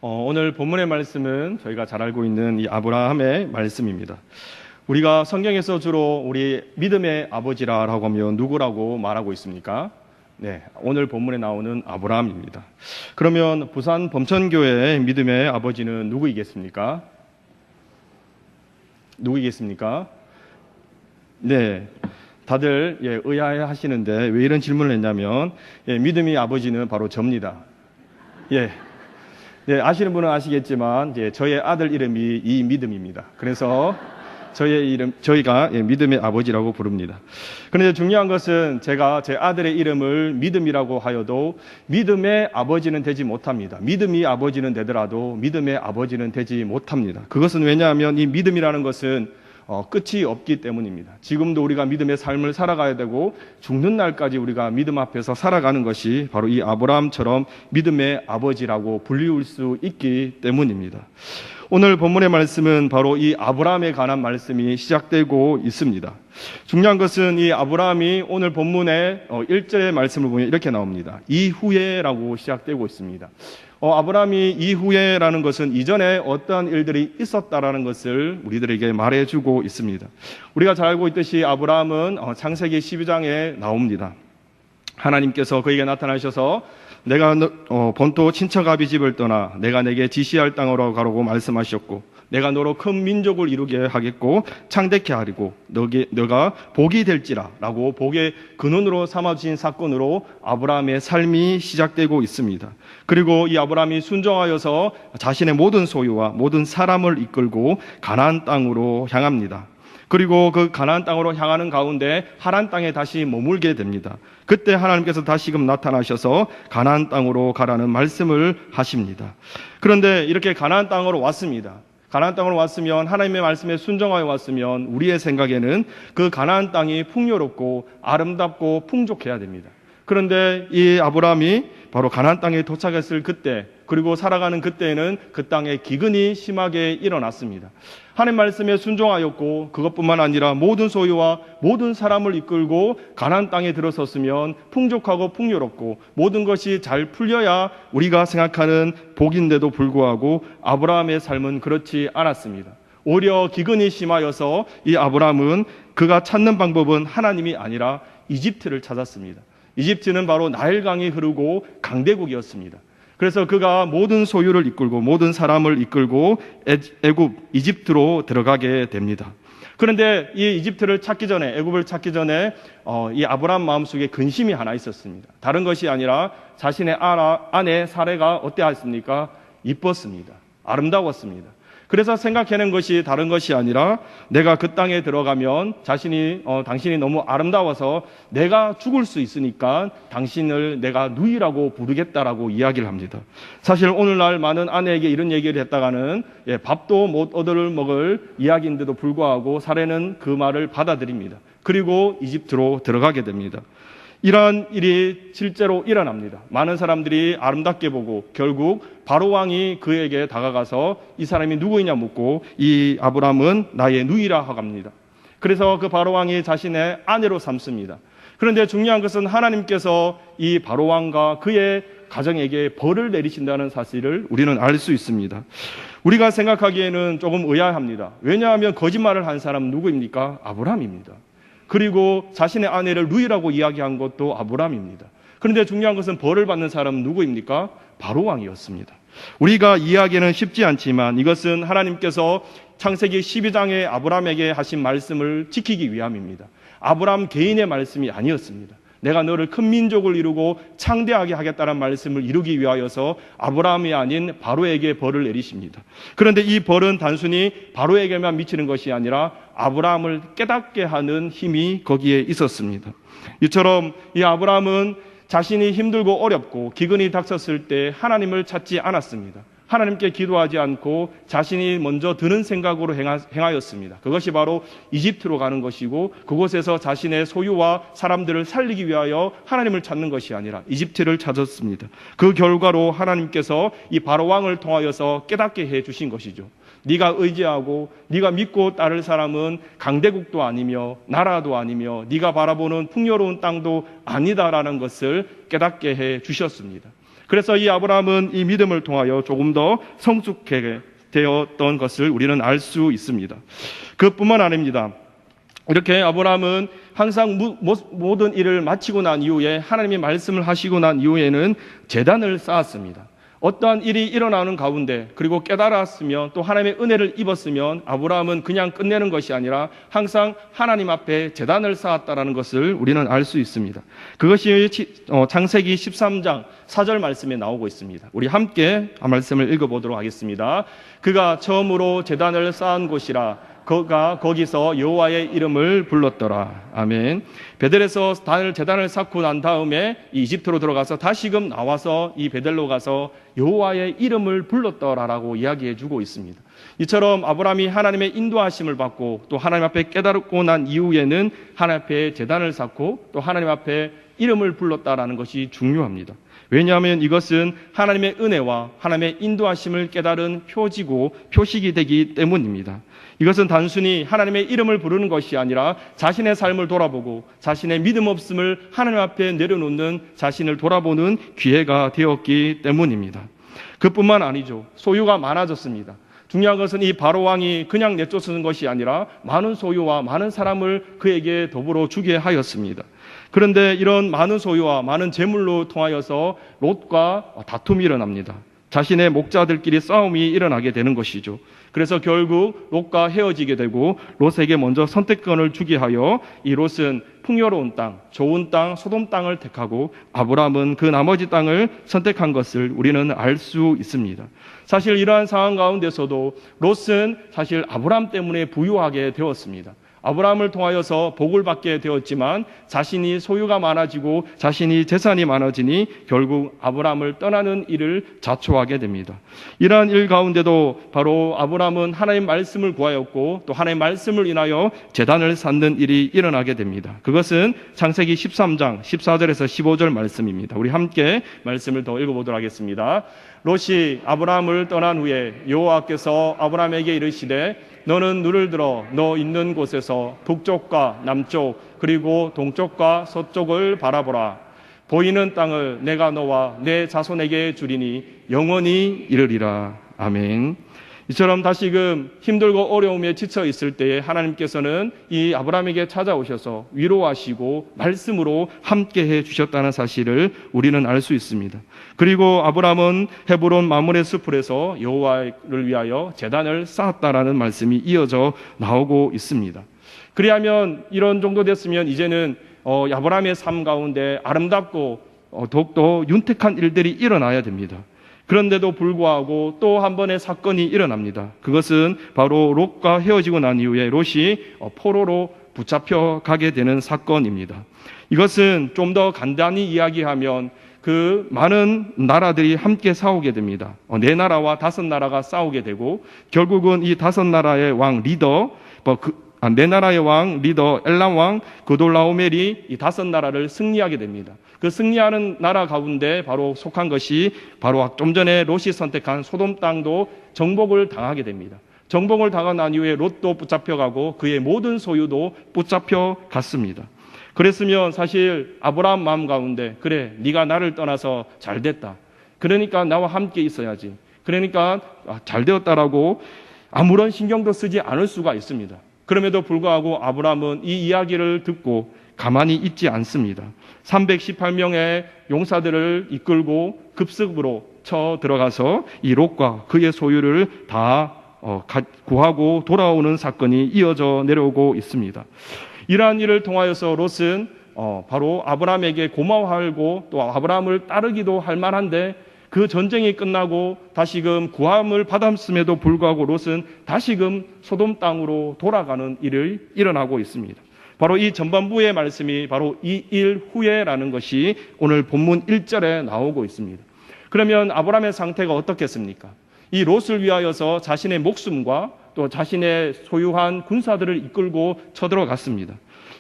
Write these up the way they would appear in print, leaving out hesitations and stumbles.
오늘 본문의 말씀은 저희가 잘 알고 있는 이 아브라함의 말씀입니다. 우리가 성경에서 주로 우리 믿음의 아버지라고 하면 누구라고 말하고 있습니까? 네, 오늘 본문에 나오는 아브라함입니다. 그러면 부산 범천교회의 믿음의 아버지는 누구이겠습니까? 누구이겠습니까? 네, 다들 의아해 하시는데 왜 이런 질문을 했냐면 믿음의 아버지는 바로 접니다. 아시는 분은 아시겠지만 저의 아들 이름이 이믿음입니다. 그래서 저희가 믿음의 아버지라고 부릅니다. 그런데 중요한 것은 제가 제 아들의 이름을 믿음이라고 하여도 믿음의 아버지는 되지 못합니다. 믿음이 아버지는 되더라도 믿음의 아버지는 되지 못합니다. 그것은 왜냐하면 이 믿음이라는 것은 끝이 없기 때문입니다. 지금도 우리가 믿음의 삶을 살아가야 되고 죽는 날까지 우리가 믿음 앞에서 살아가는 것이 바로 이 아브라함처럼 믿음의 아버지라고 불리울 수 있기 때문입니다. 오늘 본문의 말씀은 바로 이 아브라함에 관한 말씀이 시작되고 있습니다. 중요한 것은 이 아브라함이 오늘 본문의 1절의 말씀을 보면 이렇게 나옵니다. 이후에라고 시작되고 있습니다. 아브라함이 이후에라는 것은 이전에 어떠한 일들이 있었다라는 것을 우리들에게 말해주고 있습니다. 우리가 잘 알고 있듯이 아브라함은 창세기 12장에 나옵니다. 하나님께서 그에게 나타나셔서 내가 본토 친척 아비 집을 떠나 내가 내게 지시할 땅으로 가라고 말씀하셨고 내가 너로 큰 민족을 이루게 하겠고 창대케 하리고 너가 복이 될지라 라고 복의 근원으로 삼아주신 사건으로 아브라함의 삶이 시작되고 있습니다. 그리고 이 아브라함이 순종하여서 자신의 모든 소유와 모든 사람을 이끌고 가나안 땅으로 향합니다. 그리고 그 가나안 땅으로 향하는 가운데 하란 땅에 다시 머물게 됩니다. 그때 하나님께서 다시금 나타나셔서 가나안 땅으로 가라는 말씀을 하십니다. 그런데 이렇게 가나안 땅으로 왔습니다. 가나안 땅으로 왔으면 하나님의 말씀에 순종하여 왔으면 우리의 생각에는 그 가나안 땅이 풍요롭고 아름답고 풍족해야 됩니다. 그런데 이 아브라함이 바로 가나안 땅에 도착했을 그때 그리고 살아가는 그때에는 그 땅에 기근이 심하게 일어났습니다. 하나님 말씀에 순종하였고 그것뿐만 아니라 모든 소유와 모든 사람을 이끌고 가나안 땅에 들어섰으면 풍족하고 풍요롭고 모든 것이 잘 풀려야 우리가 생각하는 복인데도 불구하고 아브라함의 삶은 그렇지 않았습니다. 오히려 기근이 심하여서 이 아브라함은 그가 찾는 방법은 하나님이 아니라 이집트를 찾았습니다. 이집트는 바로 나일강이 흐르고 강대국이었습니다. 그래서 그가 모든 소유를 이끌고 모든 사람을 이끌고 이집트로 들어가게 됩니다. 그런데 이 이집트를 찾기 전에 애굽을 찾기 전에 이 아브라함 마음속에 근심이 하나 있었습니다. 다른 것이 아니라 자신의 아내 사레가 어떠했습니까? 이뻤습니다. 아름다웠습니다. 그래서 생각해낸 것이 다른 것이 아니라 내가 그 땅에 들어가면 당신이 너무 아름다워서 내가 죽을 수 있으니까 당신을 내가 누이라고 부르겠다라고 이야기를 합니다. 사실 오늘날 많은 아내에게 이런 얘기를 했다가는 밥도 못 얻을 먹을 이야기인데도 불구하고 사례는 그 말을 받아들입니다. 그리고 이집트로 들어가게 됩니다. 이러한 일이 실제로 일어납니다. 많은 사람들이 아름답게 보고 결국 바로왕이 그에게 다가가서 이 사람이 누구이냐 묻고 이 아브라함은 나의 누이라 하고 합니다. 그래서 그 바로왕이 자신의 아내로 삼습니다. 그런데 중요한 것은 하나님께서 이 바로왕과 그의 가정에게 벌을 내리신다는 사실을 우리는 알 수 있습니다. 우리가 생각하기에는 조금 의아합니다. 왜냐하면 거짓말을 한 사람은 누구입니까? 아브라함입니다. 그리고 자신의 아내를 누이라고 이야기한 것도 아브라함입니다. 그런데 중요한 것은 벌을 받는 사람은 누구입니까? 바로왕이었습니다. 우리가 이해하기는 쉽지 않지만 이것은 하나님께서 창세기 12장에 아브라함에게 하신 말씀을 지키기 위함입니다. 아브라함 개인의 말씀이 아니었습니다. 내가 너를 큰 민족을 이루고 창대하게 하겠다는 말씀을 이루기 위하여서 아브라함이 아닌 바로에게 벌을 내리십니다. 그런데 이 벌은 단순히 바로에게만 미치는 것이 아니라 아브라함을 깨닫게 하는 힘이 거기에 있었습니다. 이처럼 이 아브라함은 자신이 힘들고 어렵고 기근이 닥쳤을 때 하나님을 찾지 않았습니다. 하나님께 기도하지 않고 자신이 먼저 드는 생각으로 행하였습니다. 그것이 바로 이집트로 가는 것이고 그곳에서 자신의 소유와 사람들을 살리기 위하여 하나님을 찾는 것이 아니라 이집트를 찾았습니다. 그 결과로 하나님께서 이 바로왕을 통하여서 깨닫게 해주신 것이죠. 네가 의지하고 네가 믿고 따를 사람은 강대국도 아니며 나라도 아니며 네가 바라보는 풍요로운 땅도 아니다라는 것을 깨닫게 해 주셨습니다. 그래서 이 아브라함은 이 믿음을 통하여 조금 더 성숙하게 되었던 것을 우리는 알 수 있습니다. 그뿐만 아닙니다. 이렇게 아브라함은 항상 모든 일을 마치고 난 이후에 하나님이 말씀을 하시고 난 이후에는 제단을 쌓았습니다. 어떠한 일이 일어나는 가운데 그리고 깨달았으면 또 하나님의 은혜를 입었으면 아브라함은 그냥 끝내는 것이 아니라 항상 하나님 앞에 제단을 쌓았다는 것을 우리는 알 수 있습니다. 그것이 창세기 13장 4절 말씀에 나오고 있습니다. 우리 함께 말씀을 읽어보도록 하겠습니다. 그가 처음으로 제단을 쌓은 곳이라 그가 거기서 여호와의 이름을 불렀더라. 아멘. 베델에서 제단을 쌓고 난 다음에 이집트로 들어가서 다시금 나와서 이 베델로 가서 여호와의 이름을 불렀더라라고 이야기해 주고 있습니다. 이처럼 아브라함이 하나님의 인도하심을 받고 또 하나님 앞에 깨달고 난 이후에는 하나님 앞에 제단을 쌓고 또 하나님 앞에 이름을 불렀다라는 것이 중요합니다. 왜냐하면 이것은 하나님의 은혜와 하나님의 인도하심을 깨달은 표지고 표식이 되기 때문입니다. 이것은 단순히 하나님의 이름을 부르는 것이 아니라 자신의 삶을 돌아보고 자신의 믿음 없음을 하나님 앞에 내려놓는 자신을 돌아보는 기회가 되었기 때문입니다. 그뿐만 아니죠. 소유가 많아졌습니다. 중요한 것은 이 바로왕이 그냥 내쫓는 것이 아니라 많은 소유와 많은 사람을 그에게 더불어 주게 하였습니다. 그런데 이런 많은 소유와 많은 재물로 통하여서 롯과 다툼이 일어납니다. 자신의 목자들끼리 싸움이 일어나게 되는 것이죠. 그래서 결국 롯과 헤어지게 되고 롯에게 먼저 선택권을 주게 하여 이 롯은 풍요로운 땅, 좋은 땅, 소돔 땅을 택하고 아브라함은 그 나머지 땅을 선택한 것을 우리는 알 수 있습니다. 사실 이러한 상황 가운데서도 롯은 사실 아브라함 때문에 부유하게 되었습니다. 아브라함을 통하여서 복을 받게 되었지만 자신이 소유가 많아지고 자신이 재산이 많아지니 결국 아브라함을 떠나는 일을 자초하게 됩니다. 이러한 일 가운데도 바로 아브라함은 하나님의 말씀을 구하였고 또 하나님의 말씀을 인하여 제단을 쌓는 일이 일어나게 됩니다. 그것은 창세기 13장 14절에서 15절 말씀입니다. 우리 함께 말씀을 더 읽어보도록 하겠습니다. 롯이 아브라함을 떠난 후에 여호와께서 아브라함에게 이르시되 너는 눈을 들어 너 있는 곳에서 북쪽과 남쪽 그리고 동쪽과 서쪽을 바라보라. 보이는 땅을 내가 너와 내 자손에게 주리니 영원히 이르리라. 아멘. 이처럼 다시금 힘들고 어려움에 지쳐 있을 때에 하나님께서는 이 아브라함에게 찾아오셔서 위로하시고 말씀으로 함께해 주셨다는 사실을 우리는 알 수 있습니다. 그리고 아브라함은 헤브론 마므레 숲에서 여호와를 위하여 제단을 쌓았다라는 말씀이 이어져 나오고 있습니다. 그리하면 이런 정도 됐으면 이제는 아브라함의 삶 가운데 아름답고 더욱더 윤택한 일들이 일어나야 됩니다. 그런데도 불구하고 또 한 번의 사건이 일어납니다. 그것은 바로 롯과 헤어지고 난 이후에 롯이 포로로 붙잡혀 가게 되는 사건입니다. 이것은 좀 더 간단히 이야기하면 그 많은 나라들이 함께 싸우게 됩니다. 4나라와 5나라가 싸우게 되고 결국은 이 5나라의 왕 리더 4나라의 왕 리더 엘람 왕 그돌라오멜이 이 5나라를 승리하게 됩니다. 그 승리하는 나라 가운데 바로 속한 것이 바로 좀 전에 롯이 선택한 소돔 땅도 정복을 당하게 됩니다. 정복을 당한 난 이후에 롯도 붙잡혀가고 그의 모든 소유도 붙잡혀 갔습니다. 그랬으면 사실 아브라함 마음 가운데 그래 네가 나를 떠나서 잘 됐다. 그러니까 나와 함께 있어야지. 그러니까 잘 되었다라고 아무런 신경도 쓰지 않을 수가 있습니다. 그럼에도 불구하고 아브라함은 이 이야기를 듣고 가만히 있지 않습니다. 318명의 용사들을 이끌고 급습으로 쳐 들어가서 이 롯과 그의 소유를 다 구하고 돌아오는 사건이 이어져 내려오고 있습니다. 이러한 일을 통하여서 롯은 바로 아브라함에게 고마워하고 또 아브라함을 따르기도 할 만한데 그 전쟁이 끝나고 다시금 구함을 받았음에도 불구하고 롯은 다시금 소돔 땅으로 돌아가는 일이 일어나고 있습니다. 바로 이 전반부의 말씀이 바로 이 일 후에라는 것이 오늘 본문 1절에 나오고 있습니다. 그러면 아브라함의 상태가 어떻겠습니까? 이 롯을 위하여서 자신의 목숨과 또 자신의 소유한 군사들을 이끌고 쳐들어갔습니다.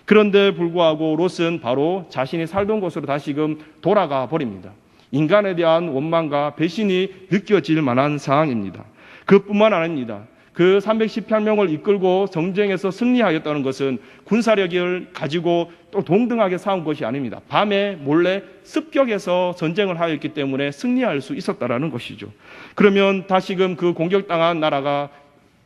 그런데 불구하고 롯은 바로 자신이 살던 곳으로 다시금 돌아가 버립니다. 인간에 대한 원망과 배신이 느껴질 만한 상황입니다. 그뿐만 아닙니다. 그 318명을 이끌고 정쟁에서 승리하였다는 것은 군사력을 가지고 또 동등하게 싸운 것이 아닙니다. 밤에 몰래 습격해서 전쟁을 하였기 때문에 승리할 수 있었다라는 것이죠. 그러면 다시금 그 공격당한 나라가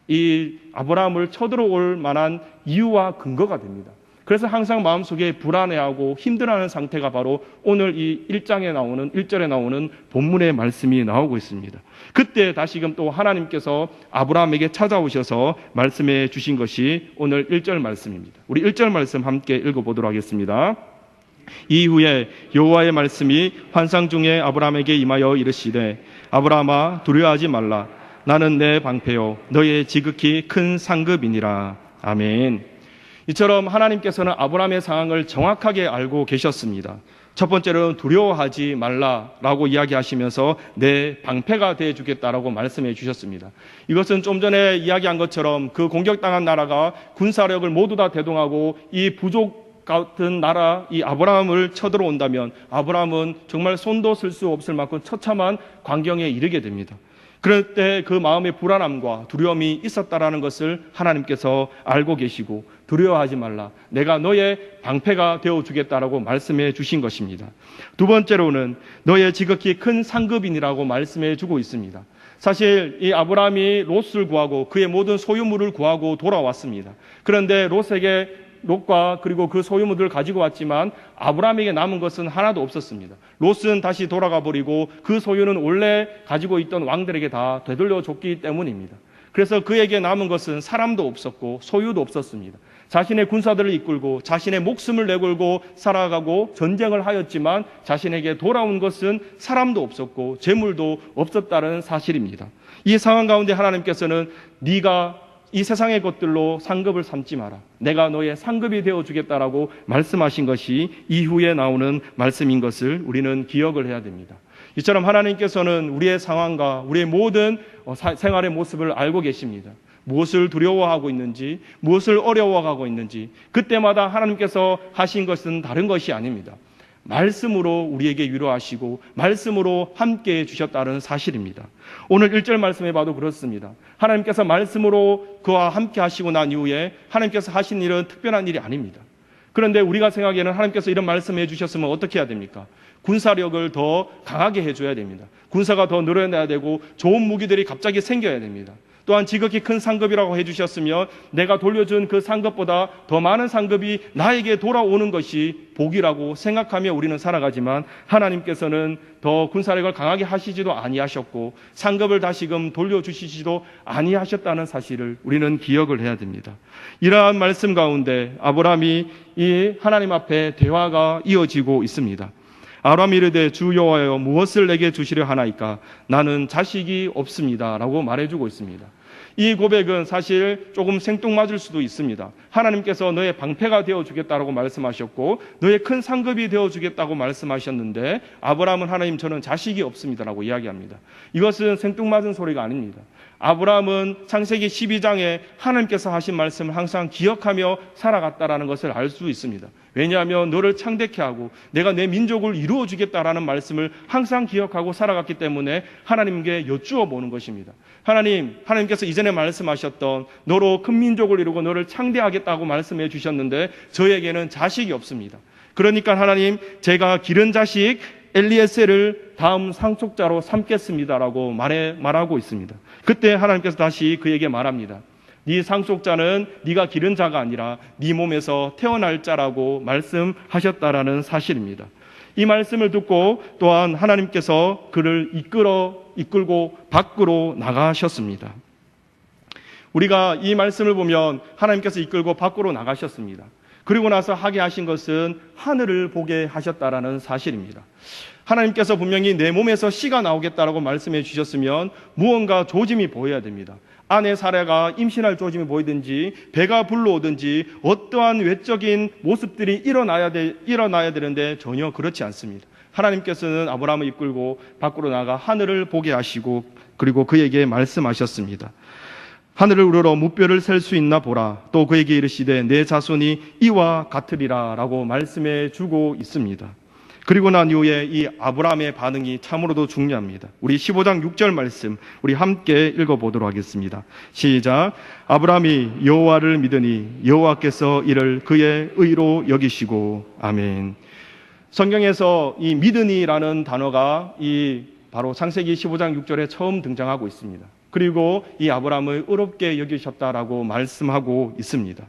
이 아브라함을 쳐들어올 만한 이유와 근거가 됩니다. 그래서 항상 마음속에 불안해하고 힘들어하는 상태가 바로 오늘 이 1절에 나오는 본문의 말씀이 나오고 있습니다. 그때 다시금 또 하나님께서 아브라함에게 찾아오셔서 말씀해 주신 것이 오늘 1절 말씀입니다. 우리 1절 말씀 함께 읽어보도록 하겠습니다. 이후에 여호와의 말씀이 환상 중에 아브라함에게 임하여 이르시되 아브라함아 두려워하지 말라. 나는 내 방패요 너의 지극히 큰 상급이니라. 아멘. 이처럼 하나님께서는 아브라함의 상황을 정확하게 알고 계셨습니다. 첫 번째로는 두려워하지 말라라고 이야기하시면서 내 방패가 되어 주겠다라고 말씀해 주셨습니다. 이것은 좀 전에 이야기한 것처럼 그 공격당한 나라가 군사력을 모두 다 대동하고 이 부족 같은 나라 이 아브라함을 쳐들어온다면 아브라함은 정말 손도 쓸 수 없을 만큼 처참한 광경에 이르게 됩니다. 그럴 때 그 마음의 불안함과 두려움이 있었다라는 것을 하나님께서 알고 계시고 두려워하지 말라. 내가 너의 방패가 되어주겠다라고 말씀해 주신 것입니다. 두 번째로는 너의 지극히 큰 상급인이라고 말씀해 주고 있습니다. 사실 이 아브라함이 롯을 구하고 그의 모든 소유물을 구하고 돌아왔습니다. 그런데 롯과 그리고 그 소유물들을 가지고 왔지만 아브라함에게 남은 것은 하나도 없었습니다. 롯은 다시 돌아가 버리고 그 소유는 원래 가지고 있던 왕들에게 다 되돌려 줬기 때문입니다. 그래서 그에게 남은 것은 사람도 없었고 소유도 없었습니다. 자신의 군사들을 이끌고 자신의 목숨을 내걸고 살아가고 전쟁을 하였지만 자신에게 돌아온 것은 사람도 없었고 재물도 없었다는 사실입니다. 이 상황 가운데 하나님께서는 네가 이 세상의 것들로 상급을 삼지 마라. 내가 너의 상급이 되어주겠다라고 말씀하신 것이 이후에 나오는 말씀인 것을 우리는 기억을 해야 됩니다. 이처럼 하나님께서는 우리의 상황과 우리의 모든 생활의 모습을 알고 계십니다. 무엇을 두려워하고 있는지, 무엇을 어려워하고 있는지 그때마다 하나님께서 하신 것은 다른 것이 아닙니다. 말씀으로 우리에게 위로하시고 말씀으로 함께해 주셨다는 사실입니다. 오늘 1절 말씀에 봐도 그렇습니다. 하나님께서 말씀으로 그와 함께 하시고 난 이후에 하나님께서 하신 일은 특별한 일이 아닙니다. 그런데 우리가 생각에는 하나님께서 이런 말씀해 주셨으면 어떻게 해야 됩니까? 군사력을 더 강하게 해줘야 됩니다. 군사가 더 늘어나야 되고 좋은 무기들이 갑자기 생겨야 됩니다. 또한 지극히 큰 상급이라고 해주셨으면 내가 돌려준 그 상급보다 더 많은 상급이 나에게 돌아오는 것이 복이라고 생각하며 우리는 살아가지만 하나님께서는 더 군사력을 강하게 하시지도 아니하셨고 상급을 다시금 돌려주시지도 아니하셨다는 사실을 우리는 기억을 해야 됩니다. 이러한 말씀 가운데 아브라함이 이 하나님 앞에 대화가 이어지고 있습니다. 아브라함이 이르되 주 여호와여 무엇을 내게 주시려 하나이까 나는 자식이 없습니다 라고 말해주고 있습니다. 이 고백은 사실 조금 생뚱맞을 수도 있습니다. 하나님께서 너의 방패가 되어주겠다고 말씀하셨고 너의 큰 상급이 되어주겠다고 말씀하셨는데 아브라함은 하나님 저는 자식이 없습니다라고 이야기합니다. 이것은 생뚱맞은 소리가 아닙니다. 아브라함은 창세기 12장에 하나님께서 하신 말씀을 항상 기억하며 살아갔다라는 것을 알 수 있습니다. 왜냐하면 너를 창대케 하고 내가 내 민족을 이루어 주겠다라는 말씀을 항상 기억하고 살아갔기 때문에 하나님께 여쭈어 보는 것입니다. 하나님께서 이전에 말씀하셨던 너로 큰 민족을 이루고 너를 창대하겠다고 말씀해 주셨는데 저에게는 자식이 없습니다. 그러니까 하나님 제가 기른 자식 엘리에셀을 다음 상속자로 삼겠습니다라고 말하고 있습니다. 그때 하나님께서 다시 그에게 말합니다. 네 상속자는 네가 기른 자가 아니라 네 몸에서 태어날 자라고 말씀하셨다라는 사실입니다. 이 말씀을 듣고 또한 하나님께서 그를 이끌고 밖으로 나가셨습니다. 우리가 이 말씀을 보면 하나님께서 이끌고 밖으로 나가셨습니다. 그리고 나서 하게 하신 것은 하늘을 보게 하셨다라는 사실입니다. 하나님께서 분명히 내 몸에서 씨가 나오겠다라고 말씀해 주셨으면 무언가 조짐이 보여야 됩니다. 아내 사례가 임신할 조짐이 보이든지 배가 불러오든지 어떠한 외적인 모습들이 일어나야 되는데 전혀 그렇지 않습니다. 하나님께서는 아브라함을 이끌고 밖으로 나가 하늘을 보게 하시고 그리고 그에게 말씀하셨습니다. 하늘을 우러러 무뼈를 셀 수 있나 보라. 또 그에게 이르시되 내 자손이 이와 같으리라 라고 말씀해 주고 있습니다. 그리고 난 이후에 이 아브라함의 반응이 참으로도 중요합니다. 우리 15장 6절 말씀 우리 함께 읽어보도록 하겠습니다. 시작. 아브라함이 여호와를 믿으니 여호와께서 이를 그의 의로 여기시고. 아멘. 성경에서 이 믿으니라는 단어가 이 바로 창세기 15장 6절에 처음 등장하고 있습니다. 그리고 이 아브라함을 의롭게 여기셨다라고 말씀하고 있습니다.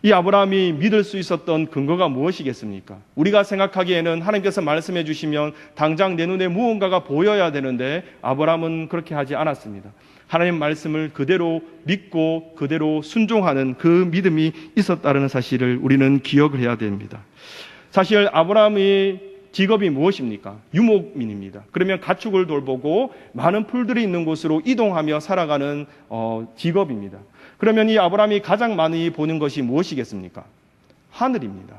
이 아브라함이 믿을 수 있었던 근거가 무엇이겠습니까? 우리가 생각하기에는 하나님께서 말씀해 주시면 당장 내 눈에 무언가가 보여야 되는데 아브라함은 그렇게 하지 않았습니다. 하나님 말씀을 그대로 믿고 그대로 순종하는 그 믿음이 있었다는 사실을 우리는 기억을 해야 됩니다. 사실 아브라함의 직업이 무엇입니까? 유목민입니다. 그러면 가축을 돌보고 많은 풀들이 있는 곳으로 이동하며 살아가는 직업입니다. 그러면 이 아브라함이 가장 많이 보는 것이 무엇이겠습니까? 하늘입니다.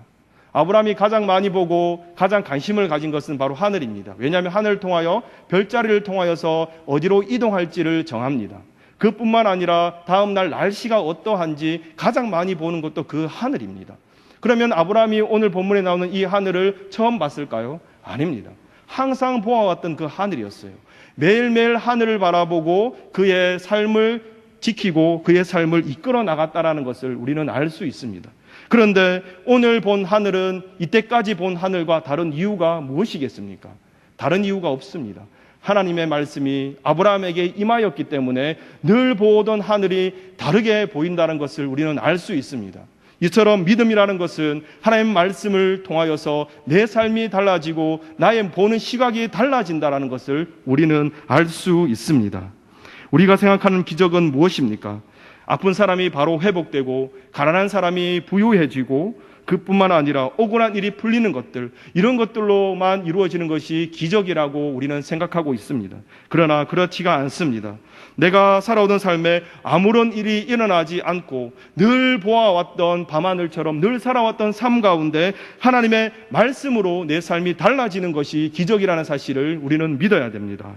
아브라함이 가장 많이 보고 가장 관심을 가진 것은 바로 하늘입니다. 왜냐하면 하늘을 통하여 별자리를 통하여서 어디로 이동할지를 정합니다. 그뿐만 아니라 다음날 날씨가 어떠한지 가장 많이 보는 것도 그 하늘입니다. 그러면 아브라함이 오늘 본문에 나오는 이 하늘을 처음 봤을까요? 아닙니다. 항상 보아왔던 그 하늘이었어요. 매일매일 하늘을 바라보고 그의 삶을 지키고 그의 삶을 이끌어 나갔다라는 것을 우리는 알 수 있습니다. 그런데 오늘 본 하늘은 이때까지 본 하늘과 다른 이유가 무엇이겠습니까? 다른 이유가 없습니다. 하나님의 말씀이 아브라함에게 임하였기 때문에 늘 보던 하늘이 다르게 보인다는 것을 우리는 알 수 있습니다. 이처럼 믿음이라는 것은 하나님 말씀을 통하여서 내 삶이 달라지고 나의 보는 시각이 달라진다는 것을 우리는 알 수 있습니다. 우리가 생각하는 기적은 무엇입니까? 아픈 사람이 바로 회복되고 가난한 사람이 부유해지고 그뿐만 아니라 억울한 일이 풀리는 것들, 이런 것들로만 이루어지는 것이 기적이라고 우리는 생각하고 있습니다. 그러나 그렇지가 않습니다. 내가 살아오던 삶에 아무런 일이 일어나지 않고 늘 보아왔던 밤하늘처럼 늘 살아왔던 삶 가운데 하나님의 말씀으로 내 삶이 달라지는 것이 기적이라는 사실을 우리는 믿어야 됩니다.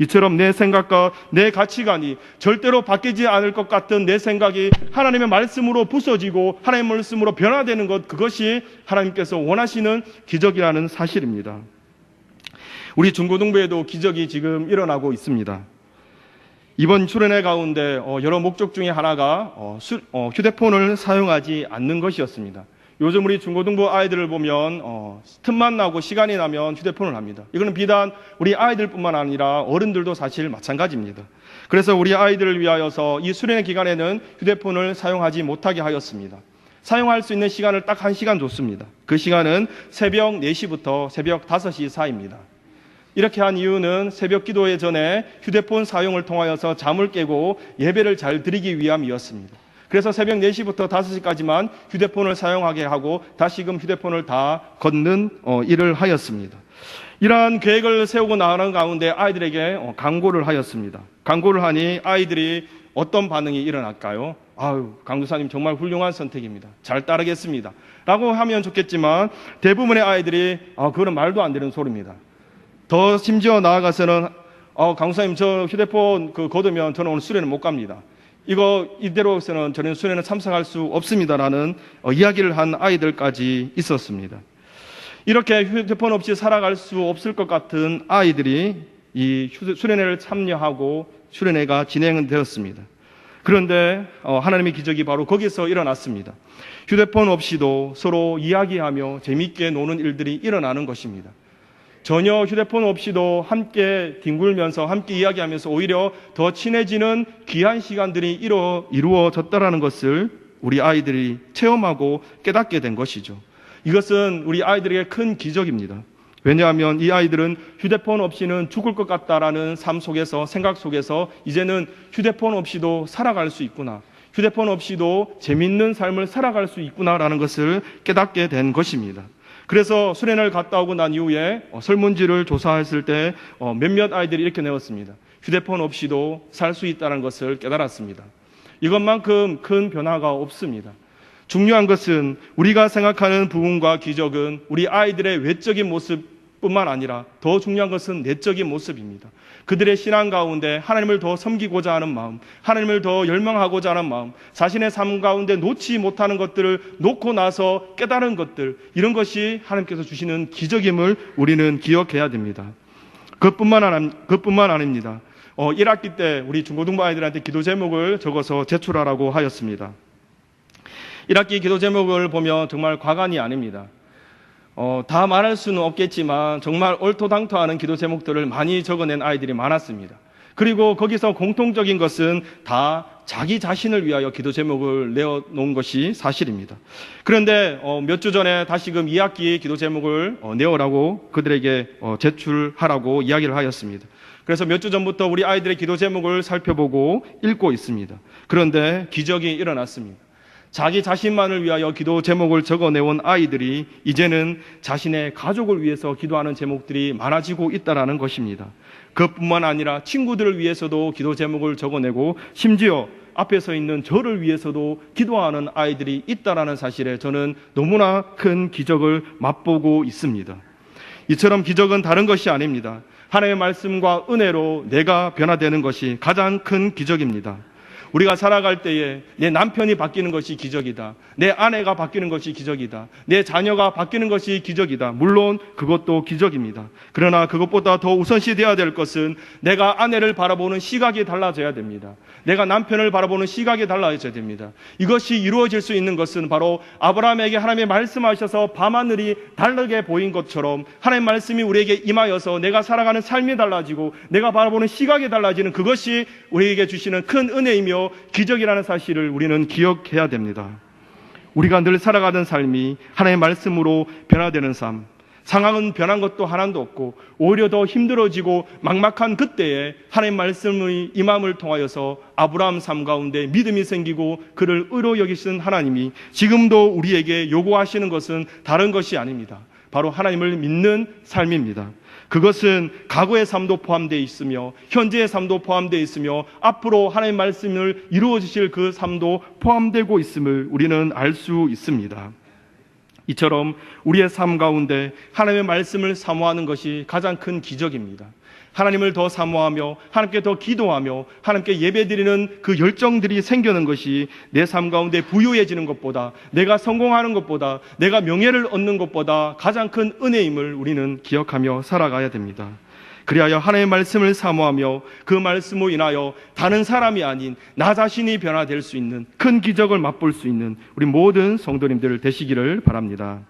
이처럼 내 생각과 내 가치관이 절대로 바뀌지 않을 것 같은 내 생각이 하나님의 말씀으로 부서지고 하나님의 말씀으로 변화되는 것, 그것이 하나님께서 원하시는 기적이라는 사실입니다. 우리 중고등부에도 기적이 지금 일어나고 있습니다. 이번 수련회 가운데 여러 목적 중에 하나가 휴대폰을 사용하지 않는 것이었습니다. 요즘 우리 중고등부 아이들을 보면 틈만 나고 시간이 나면 휴대폰을 합니다. 이거는 비단 우리 아이들뿐만 아니라 어른들도 사실 마찬가지입니다. 그래서 우리 아이들을 위하여서 이 수련회 기간에는 휴대폰을 사용하지 못하게 하였습니다. 사용할 수 있는 시간을 딱 1시간 줬습니다. 그 시간은 새벽 4시부터 새벽 5시 사이입니다. 이렇게 한 이유는 새벽 기도회 전에 휴대폰 사용을 통하여서 잠을 깨고 예배를 잘 드리기 위함이었습니다. 그래서 새벽 4시부터 5시까지만 휴대폰을 사용하게 하고 다시금 휴대폰을 다 걷는 일을 하였습니다. 이러한 계획을 세우고 나가는 가운데 아이들에게 강구를 하였습니다. 강구를 하니 아이들이 어떤 반응이 일어날까요? 아유, 강도사님 정말 훌륭한 선택입니다. 잘 따르겠습니다. 라고 하면 좋겠지만 대부분의 아이들이 그거는 말도 안 되는 소리입니다. 더 심지어 나아가서는 강도사님 저 휴대폰 걷으면 저는 오늘 수련회 못 갑니다. 이대로서는 저는 수련회는 참석할 수 없습니다라는 이야기를 한 아이들까지 있었습니다. 이렇게 휴대폰 없이 살아갈 수 없을 것 같은 아이들이 이 수련회를 참여하고 수련회가 진행되었습니다. 그런데 하나님의 기적이 바로 거기서 일어났습니다. 휴대폰 없이도 서로 이야기하며 재미있게 노는 일들이 일어나는 것입니다. 전혀 휴대폰 없이도 함께 뒹굴면서 함께 이야기하면서 오히려 더 친해지는 귀한 시간들이 이루어졌다는 것을 우리 아이들이 체험하고 깨닫게 된 것이죠. 이것은 우리 아이들에게 큰 기적입니다. 왜냐하면 이 아이들은 휴대폰 없이는 죽을 것 같다라는 삶 속에서, 생각 속에서 이제는 휴대폰 없이도 살아갈 수 있구나, 휴대폰 없이도 재밌는 삶을 살아갈 수 있구나라는 것을 깨닫게 된 것입니다. 그래서 수련회를 갔다 오고 난 이후에 설문지를 조사했을 때 몇몇 아이들이 이렇게 내었습니다. 휴대폰 없이도 살 수 있다는 것을 깨달았습니다. 이것만큼 큰 변화가 없습니다. 중요한 것은 우리가 생각하는 부흥과 기적은 우리 아이들의 외적인 모습 뿐만 아니라 더 중요한 것은 내적인 모습입니다. 그들의 신앙 가운데 하나님을 더 섬기고자 하는 마음, 하나님을 더 열망하고자 하는 마음, 자신의 삶 가운데 놓지 못하는 것들을 놓고 나서 깨달은 것들, 이런 것이 하나님께서 주시는 기적임을 우리는 기억해야 됩니다. 그뿐만 아닙니다. 1학기 때 우리 중고등부 아이들한테 기도 제목을 적어서 제출하라고 하였습니다. 1학기 기도 제목을 보면 정말 과간이 아닙니다. 다 말할 수는 없겠지만 정말 얼토당토하는 기도 제목들을 많이 적어낸 아이들이 많았습니다. 그리고 거기서 공통적인 것은 다 자기 자신을 위하여 기도 제목을 내어놓은 것이 사실입니다. 그런데 몇 주 전에 다시금 2학기 기도 제목을 내어라고 그들에게 제출하라고 이야기를 하였습니다. 그래서 몇 주 전부터 우리 아이들의 기도 제목을 살펴보고 읽고 있습니다. 그런데 기적이 일어났습니다. 자기 자신만을 위하여 기도 제목을 적어내온 아이들이 이제는 자신의 가족을 위해서 기도하는 제목들이 많아지고 있다는 것입니다. 그뿐만 아니라 친구들을 위해서도 기도 제목을 적어내고 심지어 앞에 서 있는 저를 위해서도 기도하는 아이들이 있다는 사실에 저는 너무나 큰 기적을 맛보고 있습니다. 이처럼 기적은 다른 것이 아닙니다. 하나님의 말씀과 은혜로 내가 변화되는 것이 가장 큰 기적입니다. 우리가 살아갈 때에 내 남편이 바뀌는 것이 기적이다. 내 아내가 바뀌는 것이 기적이다. 내 자녀가 바뀌는 것이 기적이다. 물론 그것도 기적입니다. 그러나 그것보다 더 우선시 되어야 될 것은 내가 아내를 바라보는 시각이 달라져야 됩니다. 내가 남편을 바라보는 시각이 달라져야 됩니다. 이것이 이루어질 수 있는 것은 바로 아브라함에게 하나님이 말씀하셔서 밤하늘이 다르게 보인 것처럼 하나님 말씀이 우리에게 임하여서 내가 살아가는 삶이 달라지고 내가 바라보는 시각이 달라지는 그것이 우리에게 주시는 큰 은혜이며 기적이라는 사실을 우리는 기억해야 됩니다. 우리가 늘 살아가던 삶이 하나님의 말씀으로 변화되는 삶, 상황은 변한 것도 하나도 없고 오히려 더 힘들어지고 막막한 그때에 하나님 말씀의 임함을 통하여서 아브라함 삶 가운데 믿음이 생기고 그를 의로 여기시는 하나님이 지금도 우리에게 요구하시는 것은 다른 것이 아닙니다. 바로 하나님을 믿는 삶입니다. 그것은 과거의 삶도 포함되어 있으며 현재의 삶도 포함되어 있으며 앞으로 하나님의 말씀을 이루어 주실 그 삶도 포함되고 있음을 우리는 알 수 있습니다. 이처럼 우리의 삶 가운데 하나님의 말씀을 사모하는 것이 가장 큰 기적입니다. 하나님을 더 사모하며 하나님께 더 기도하며 하나님께 예배드리는 그 열정들이 생기는 것이 내 삶 가운데 부유해지는 것보다, 내가 성공하는 것보다, 내가 명예를 얻는 것보다 가장 큰 은혜임을 우리는 기억하며 살아가야 됩니다. 그리하여 하나님의 말씀을 사모하며 그 말씀으로 인하여 다른 사람이 아닌 나 자신이 변화될 수 있는 큰 기적을 맛볼 수 있는 우리 모든 성도님들 되시기를 바랍니다.